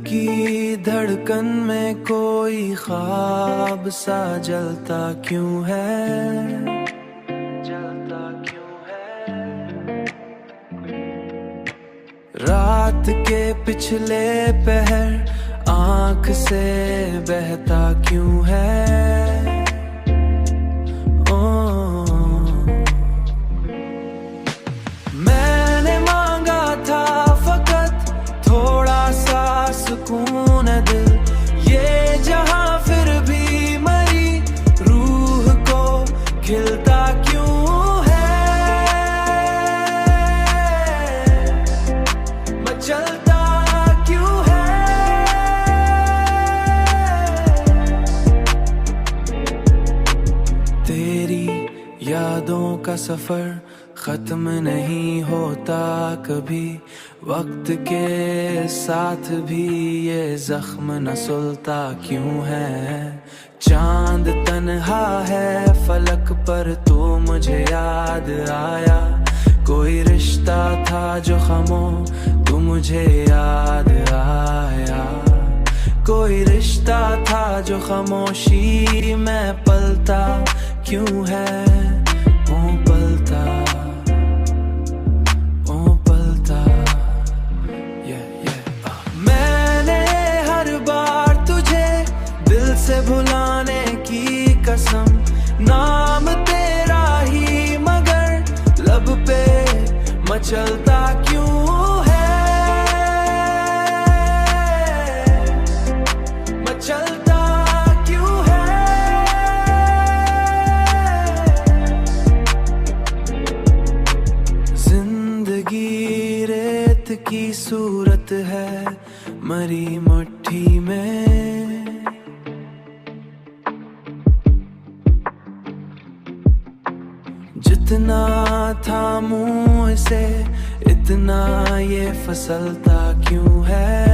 की धड़कन में कोई ख्वाब सा जलता क्यों है, जलता क्यों है। रात के पिछले पहर आँख से बहता क्यों है। मैंने मांगा था फकत थोड़ा सा सुकून दिल, ये जहां फिर भी मरी रूह को खिलता क्यों है। मचलता क्यों है। तेरी यादों का सफर खत्म नहीं होता कभी, वक्त के साथ भी ये जख्म न सुलता क्यों है। चांद तन्हा है फलक पर तो मुझे याद आया, कोई रिश्ता था जो खामो तू मुझे याद आया। कोई रिश्ता था जो खामोशी में पलता क्यों है। ओ पलता से भुलाने की कसम, नाम तेरा ही मगर लब पे मचलता क्यों है। मचलता क्यों है। जिंदगी रेत की सूरत है मरी मुट्ठी में, जितना था मुँह से इतना ये फसलता क्यों है।